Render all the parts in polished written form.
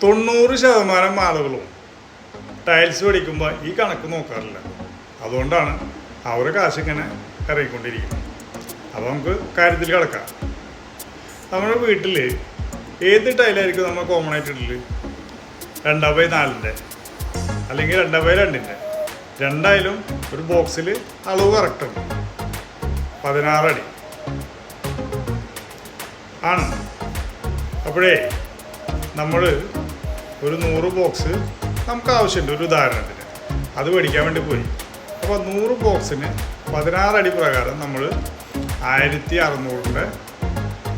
90% ആളുകളും ടൈൽസ് മേടിക്കുമ്പോൾ ഈ കണക്ക് നോക്കാറില്ല. അതുകൊണ്ടാണ് അവരുടെ കാശ് ഇങ്ങനെ ഇറങ്ങിക്കൊണ്ടിരിക്കുന്നത്. അപ്പോൾ നമുക്ക് കാര്യത്തിൽ കിടക്കാം. നമ്മുടെ വീട്ടിൽ ഏത് ടൈലായിരിക്കും നമ്മൾ കോമൺ ആയിട്ട് ഇടല്? 2x4 അല്ലെങ്കിൽ 2x2 രണ്ടായാലും ഒരു ബോക്സിൽ അളവ് കറക്റ്റാണ്, 16 അടി ആണ്. അപ്പോഴേ നമ്മൾ ഒരു 100 ബോക്സ് നമുക്ക് ആവശ്യമുണ്ട്. ഒരു ഉദാഹരണത്തിന് അത് മേടിക്കാൻ വേണ്ടി പോയി. അപ്പോൾ 100 ബോക്സിന് 16 അടി പ്രകാരം നമ്മൾ 1600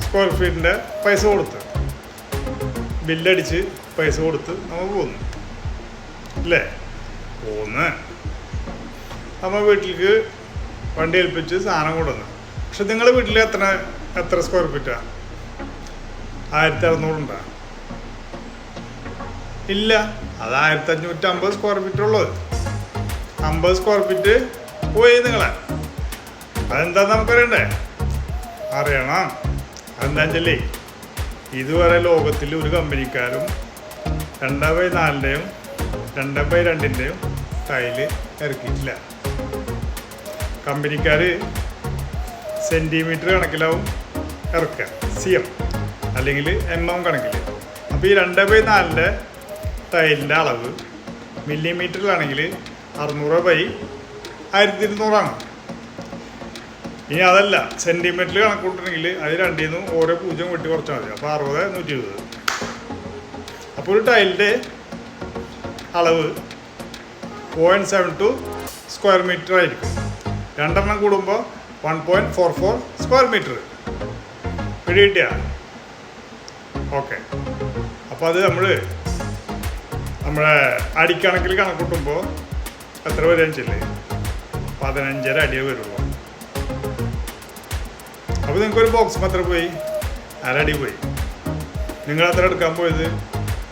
സ്ക്വയർ ഫീറ്റിൻ്റെ പൈസ കൊടുത്ത് ബില്ലടിച്ച് പൈസ കൊടുത്ത് നമ്മൾ പോന്നു അല്ലേ? നമ്മൾ വീട്ടിലേക്ക് വണ്ടി ഏൽപ്പിച്ച് സാധനം കൊണ്ടുവന്നു. പക്ഷെ നിങ്ങളുടെ വീട്ടിൽ എത്ര സ്ക്വയർ ഫീറ്റാണ്? 1600 ഉണ്ടാ? ഇല്ല, അത് 1550 സ്ക്വയർ ഫീറ്റ് ഉള്ളത്. 50 സ്ക്വയർ ഫീറ്റ് പോയി നിങ്ങളെ. അതെന്താന്ന് നമുക്കറിയണ്ടേ? അറിയണം. അതെന്താ വെച്ചല്ലേ, ഇതുവരെ ലോകത്തിൽ ഒരു കമ്പനിക്കാരും 2x4 2x2 ടൈല് ഇറക്കിയിട്ടില്ല. കമ്പനിക്കാർ സെൻറ്റിമീറ്റർ കണക്കിലാവും ഇറക്കുക, CM അല്ലെങ്കിൽ MM കണക്കിൽ. അപ്പോൾ ഈ 2x4 ടൈലിൻ്റെ അളവ് മില്ലിമീറ്ററിലാണെങ്കിൽ 600/1200 ഇനി അതല്ല സെൻറ്റിമീറ്ററിൽ കണക്ക് കൂട്ടണമെങ്കിൽ അത് രണ്ടിൽ നിന്നും ഓരോ 0 വെട്ടി കുറച്ചാൽ മതി. അപ്പോൾ 60 120. അപ്പോൾ ഒരു ടൈലിൻ്റെ അളവ് 0.72 സ്ക്വയർ മീറ്റർ ആയിരിക്കും. 2 എണ്ണം കൂടുമ്പോൾ 1.44 സ്ക്വയർ മീറ്റർ പിടികിട്ടിയ. ഓക്കെ. അപ്പോൾ അത് നമ്മുടെ അടിക്കണക്കിൽ കണക്കൂട്ടുമ്പോൾ എത്ര വരെയാന്ന് വെച്ചില്ലേ? 15.5 അടിയേ വരുള്ളൂ. അപ്പോൾ നിങ്ങൾക്കൊരു ബോക്സ് എത്ര പോയി? 1/2 അടി പോയി. നിങ്ങൾ എത്ര എടുക്കാൻ പോയത്?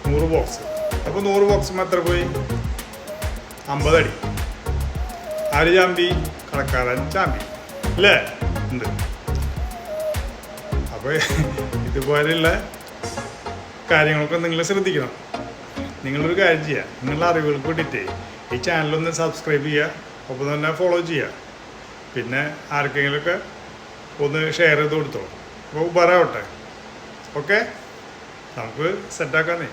100 ബോക്സ്. അപ്പോൾ 100 ബോക്സ് എത്ര പോയി? 50 അടി. ആര് ചാമ്പി? കടക്കാരൻ ചാമ്പി അല്ലേ? ഉണ്ട്. അപ്പോൾ ഇതുപോലെയുള്ള കാര്യങ്ങളൊക്കെ നിങ്ങൾ ശ്രദ്ധിക്കണം. നിങ്ങളൊരു കാര്യം ചെയ്യുക, നിങ്ങളുടെ അറിവുകൾക്ക് വേണ്ടിയിട്ട് ഈ ചാനലൊന്ന് സബ്സ്ക്രൈബ് ചെയ്യുക, ഒപ്പം തന്നെ ഫോളോ ചെയ്യുക. പിന്നെ ആർക്കെങ്കിലുമൊക്കെ ഒന്ന് ഷെയർ ചെയ്ത് കൊടുത്തോ. അപ്പോൾ ഉപകാരമാവട്ടെ. ഓക്കെ, നമുക്ക് സെറ്റാക്കാന്നേ.